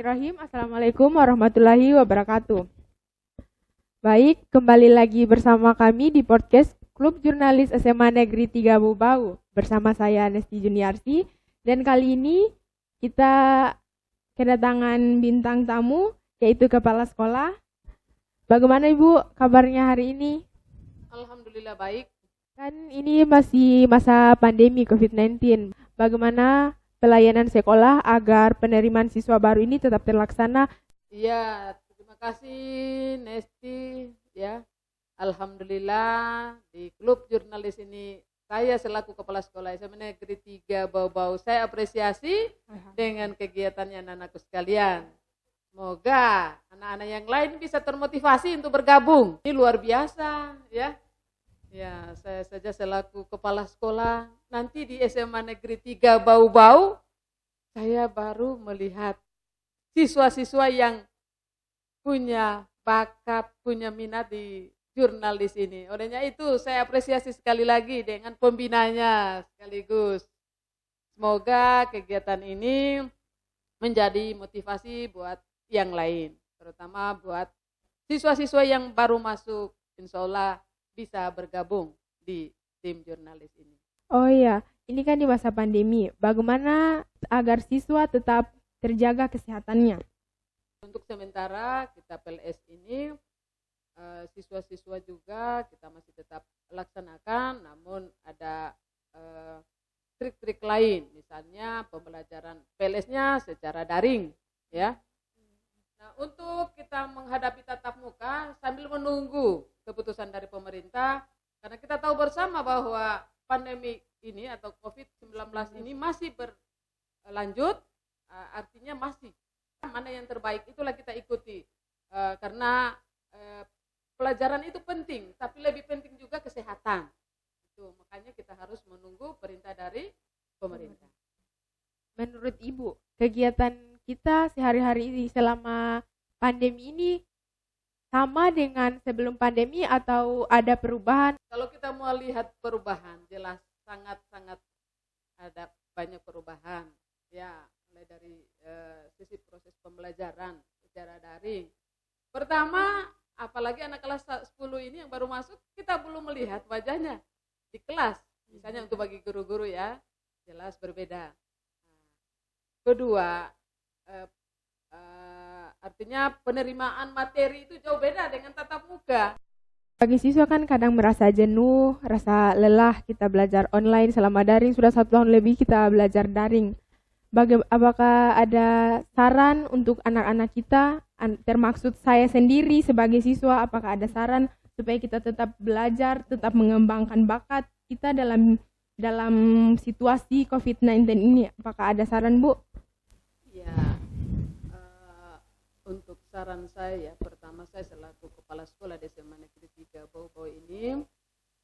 Bismillahirrahmanirrahim. Assalamualaikum warahmatullahi wabarakatuh. Baik, kembali lagi bersama kami di podcast Klub Jurnalis SMA Negeri 3 Bau-Bau bersama saya Nesti Juniarsi, dan kali ini kita kedatangan bintang tamu yaitu kepala sekolah. Bagaimana Ibu kabarnya hari ini? Alhamdulillah baik. Kan ini masih masa pandemi COVID-19. Bagaimana pelayanan sekolah agar penerimaan siswa baru ini tetap terlaksana? Iya, terima kasih Nesti. Ya, alhamdulillah di klub jurnalis ini saya selaku kepala sekolah SMA Negeri 3 Bau-Bau, saya apresiasi dengan kegiatannya anak-anakku sekalian. Semoga anak-anak yang lain bisa termotivasi untuk bergabung. Ini luar biasa, ya. Ya, saya saja selaku kepala sekolah, nanti di SMA Negeri 3 Bau-Bau, saya baru melihat siswa-siswa yang punya bakat, punya minat di jurnalis ini. Olehnya itu saya apresiasi sekali lagi dengan pembinanya sekaligus. Semoga kegiatan ini menjadi motivasi buat yang lain, terutama buat siswa-siswa yang baru masuk, insya Allah bisa bergabung di tim jurnalis ini. Oh iya, ini kan di masa pandemi. Bagaimana agar siswa tetap terjaga kesehatannya? Untuk sementara kita PLS ini siswa-siswa juga kita masih tetap laksanakan, namun ada trik-trik lain, misalnya pembelajaran PLS-nya secara daring, ya. Nah, untuk kita menghadapi tatap muka sambil menunggu keputusan dari pemerintah, karena kita tahu bersama bahwa pandemi ini atau COVID-19 ini masih berlanjut, artinya masih mana yang terbaik itulah kita ikuti, karena pelajaran itu penting, tapi lebih penting juga kesehatan. Itu makanya kita harus menunggu perintah dari pemerintah. Menurut Ibu, kegiatan kita sehari-hari ini selama pandemi ini sama dengan sebelum pandemi atau ada perubahan? Kalau kita mau lihat perubahan, jelas sangat-sangat ada banyak perubahan. Ya, mulai dari sisi proses pembelajaran secara daring. Pertama, apalagi anak kelas 10 ini yang baru masuk, kita belum melihat wajahnya di kelas. Misalnya untuk bagi guru-guru ya, jelas berbeda. Kedua, artinya penerimaan materi itu jauh beda dengan tatap muka. Bagi siswa kan kadang merasa jenuh, rasa lelah kita belajar online selama daring, sudah 1 tahun lebih kita belajar daring. Apakah ada saran untuk anak-anak kita, termaksud saya sendiri sebagai siswa, apakah ada saran supaya kita tetap belajar, tetap mengembangkan bakat kita dalam situasi COVID-19 ini? Apakah ada saran, Bu? Ya, untuk saran saya, pertama saya selaku kepala sekolah di SMA Negeri 3 Bau-Bau ini,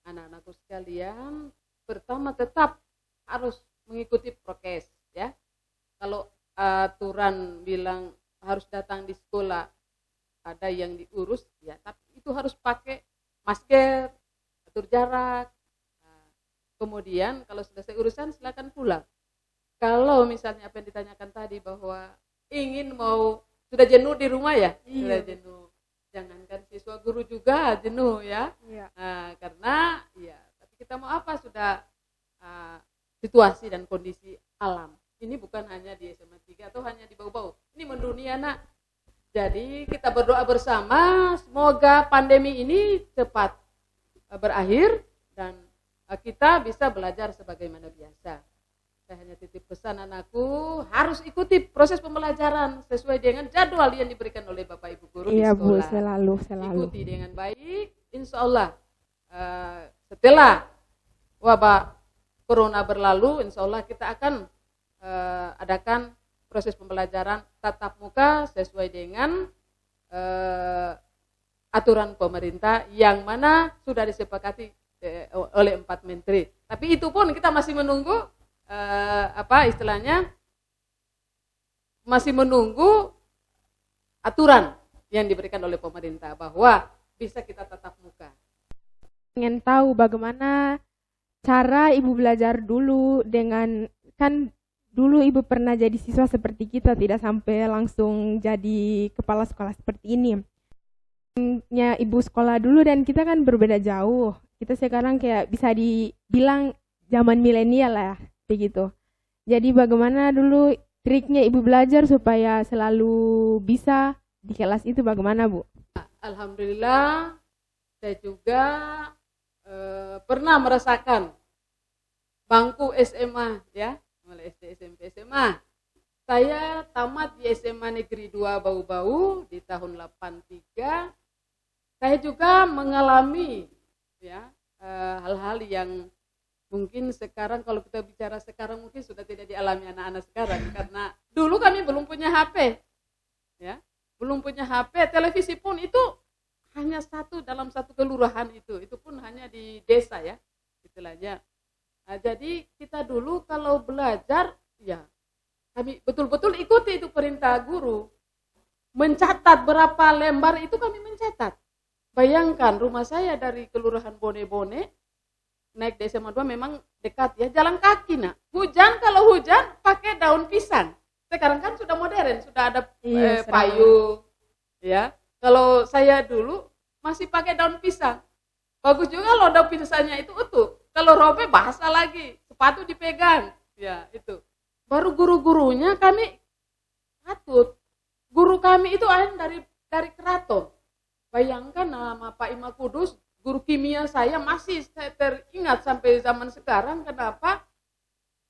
anak-anakku sekalian, pertama tetap harus mengikuti prokes, ya. Kalau aturan bilang harus datang di sekolah, ada yang diurus, ya, tapi itu harus pakai masker, atur jarak. Kemudian kalau selesai urusan silakan pulang. Kalau misalnya apa yang ditanyakan tadi bahwa sudah jenuh di rumah ya, sudah jenuh. Jangankan siswa, guru juga jenuh ya. Iya. Karena ya, tapi kita mau apa, sudah situasi dan kondisi alam. Ini bukan hanya di SMA 3 atau hanya di Bau-Bau. Ini mendunia, Nak. Jadi kita berdoa bersama semoga pandemi ini cepat berakhir dan kita bisa belajar sebagaimana biasa. Saya hanya titip pesan anakku, harus ikuti proses pembelajaran sesuai dengan jadwal yang diberikan oleh Bapak Ibu guru di sekolah. Iya Bu, selalu. Ikuti dengan baik, insya Allah setelah wabah corona berlalu, insya Allah kita akan adakan proses pembelajaran tatap muka sesuai dengan aturan pemerintah yang mana sudah disepakati oleh 4 menteri. Tapi itu pun kita masih menunggu masih menunggu aturan yang diberikan oleh pemerintah bahwa bisa kita tatap muka. Ingin tahu bagaimana cara Ibu belajar dulu dengan, kan dulu ibu pernah jadi siswa seperti kita, tidak sampai langsung jadi kepala sekolah seperti ini. Ibu sekolah dulu dan kita kan berbeda jauh. Kita sekarang kayak bisa dibilang zaman milenial lah, begitu. Jadi bagaimana dulu triknya ibu belajar supaya selalu bisa di kelas itu, bagaimana Bu? Alhamdulillah, saya juga pernah merasakan bangku SMA, ya, mulai SD, SMP, SMA. Saya tamat di SMA Negeri 2 Bau-Bau di tahun 83. Saya juga mengalami, ya, hal-hal yang mungkin sekarang kalau kita bicara sekarang mungkin sudah tidak dialami anak-anak sekarang, karena dulu kami belum punya HP, ya, belum punya HP, televisi pun itu hanya satu dalam satu kelurahan itu pun hanya di desa, ya, istilahnya. Nah, jadi kita dulu kalau belajar, ya kami betul-betul ikuti itu perintah guru. Mencatat berapa lembar itu kami mencatat. Bayangkan rumah saya dari Kelurahan Bone-Bone, naik di SMA 2 memang dekat, ya, jalan kaki. Nah, hujan, kalau hujan pakai daun pisang. Sekarang kan sudah modern, sudah ada payung. Ya, kalau saya dulu masih pakai daun pisang. Bagus juga loh daun pisangnya itu utuh. Kalau robek basah lagi, sepatu dipegang. Ya, itu. Baru guru-gurunya kami patut. Guru kami itu dari keraton. Bayangkan nama Pak Ima Kudus, guru kimia saya masih saya teringat sampai zaman sekarang. Kenapa?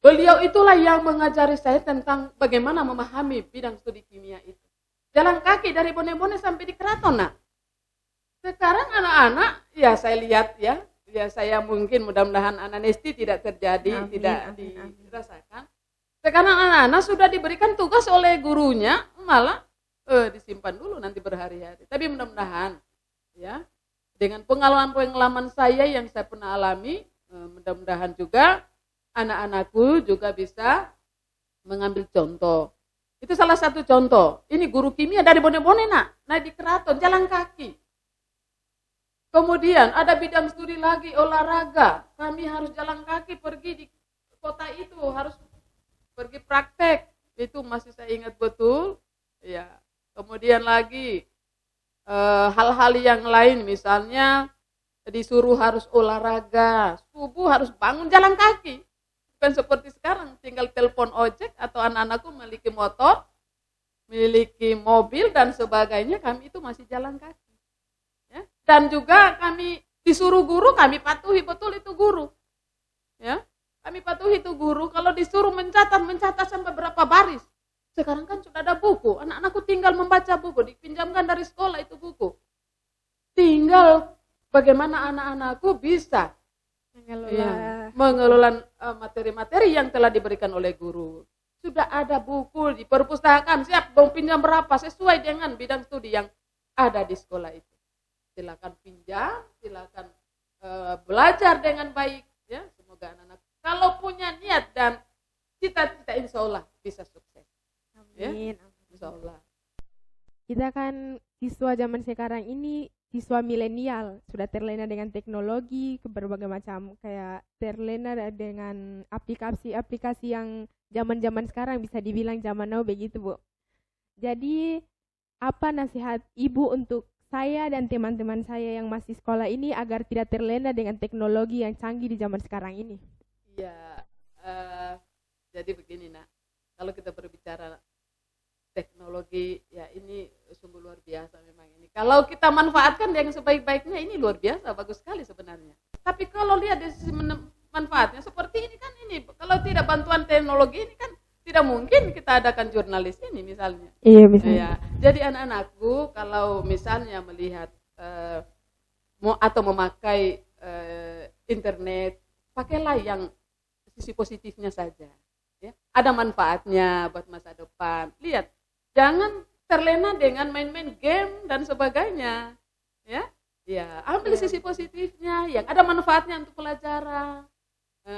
Beliau itulah yang mengajari saya tentang bagaimana memahami bidang studi kimia itu. Jalan kaki dari Bone-Bone sampai di keraton. Nah, sekarang anak-anak, ya saya lihat, ya saya mungkin mudah-mudahan ananesti tidak terjadi, tidak dirasakan. Sekarang anak-anak sudah diberikan tugas oleh gurunya, malah disimpan dulu nanti berhari-hari. Tapi mudah-mudahan, ya, dengan pengalaman-pengalaman saya yang saya pernah alami, mudah-mudahan juga anak-anakku juga bisa mengambil contoh. Itu salah satu contoh. Ini guru kimia dari Bone-Bone, naik di keraton, jalan kaki. Kemudian ada bidang studi lagi, olahraga. Kami harus jalan kaki pergi di kota itu, harus pergi praktek. Itu masih saya ingat betul. Ya. Kemudian lagi hal-hal yang lain, misalnya disuruh harus olahraga, subuh harus bangun jalan kaki. Bukan seperti sekarang, tinggal telepon ojek atau anak-anakku memiliki motor, memiliki mobil dan sebagainya, kami itu masih jalan kaki. Ya. Dan juga kami disuruh guru, kami patuhi betul itu guru. Ya. Kami patuhi itu guru, kalau disuruh mencatat sampai berapa baris. Sekarang kan sudah ada buku, anak-anakku tinggal membaca buku, dipinjamkan dari sekolah itu buku. Tinggal bagaimana anak-anakku bisa mengelola materi-materi yang telah diberikan oleh guru. Sudah ada buku di perpustakaan, siap mau pinjam berapa sesuai dengan bidang studi yang ada di sekolah itu. Silakan pinjam, silakan belajar dengan baik, ya. Semoga anak-anak kalau punya niat dan cita-cita, insya Allah bisa sukses. Amin. Ya? Insya Allah. Kita kan siswa zaman sekarang ini siswa milenial, sudah terlena dengan teknologi, berbagai macam, kayak terlena dengan aplikasi-aplikasi yang zaman-zaman sekarang, bisa dibilang zaman now begitu, Bu. Jadi apa nasihat Ibu untuk saya dan teman-teman saya yang masih sekolah ini agar tidak terlena dengan teknologi yang canggih di zaman sekarang ini? Iya, jadi begini, Nak. Kalau kita berbicara teknologi, ya ini sungguh luar biasa memang ini. Kalau kita manfaatkan dengan sebaik-baiknya, ini luar biasa, bagus sekali sebenarnya. Tapi kalau lihat dari sisi manfaatnya, seperti ini kan, ini kalau tidak bantuan teknologi ini kan tidak mungkin kita adakan jurnalis ini misalnya. Iya, misalnya. Ya. Jadi anak-anakku kalau misalnya melihat atau memakai internet, pakailah yang sisi positifnya saja. Ya. Ada manfaatnya buat masa depan. Lihat, jangan terlena dengan main-main game dan sebagainya. Ya, ambil sisi positifnya, yang ada manfaatnya untuk pelajaran,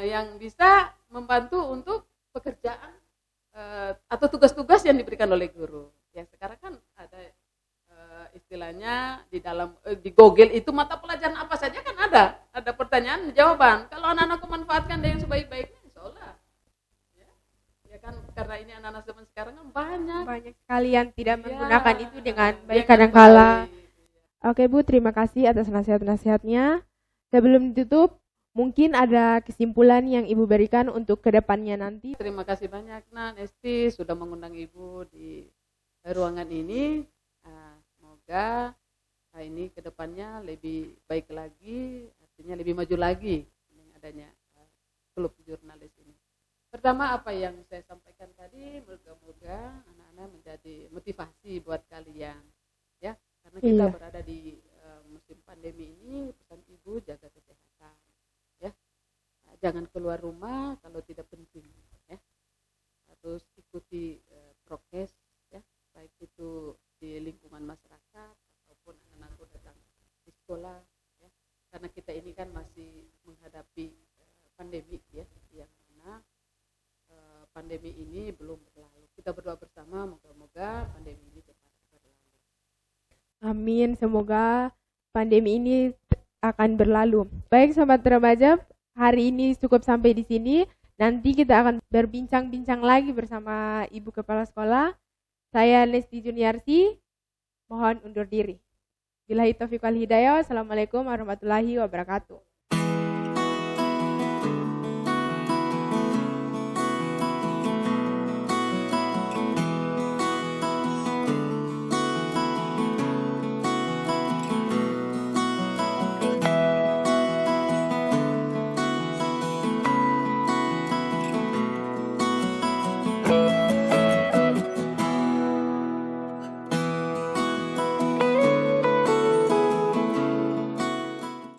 yang bisa membantu untuk pekerjaan atau tugas-tugas yang diberikan oleh guru. Ya, sekarang kan ada istilahnya di dalam di Google itu mata pelajaran apa saja kan ada pertanyaan jawaban. Kalau anak-anakku manfaatkan dengan sebaik-baiknya, insya Allah. Ya kan karena ini anak-anak zaman sekarang kan banyak. Banyak sekali yang tidak Iya, menggunakan itu dengan baik dengan kadangkala. baik. Oke Bu, terima kasih atas nasihat-nasihatnya. Sebelum ditutup, mungkin ada kesimpulan yang Ibu berikan untuk kedepannya nanti. Terima kasih banyak Nesti sudah mengundang Ibu di ruangan ini. Semoga ini kedepannya lebih baik lagi, artinya lebih maju lagi dengan adanya klub jurnalis ini. Pertama apa yang saya sampaikan tadi, moga-moga anak-anak menjadi motivasi buat kalian, ya, karena kita berada di musim pandemi ini. Pesan Ibu, jaga kesehatan, ya, jangan keluar rumah kalau tidak penting, ya, harus ikuti prokes, ya, baik itu di lingkungan masyarakat ataupun anak-anakku datang di sekolah, ya, karena kita ini kan masih menghadapi pandemi, ya, yang mana pandemi ini belum berlalu. Kita berdoa bersama, moga-moga pandemi ini cepat berlalu. Amin, semoga pandemi ini akan berlalu. Baik sahabat remaja, hari ini cukup sampai di sini. Nanti kita akan berbincang-bincang lagi bersama Ibu Kepala Sekolah. Saya Nesti Juniarsi, mohon undur diri. Billahi taufiq wal hidayah. Assalamualaikum warahmatullahi wabarakatuh.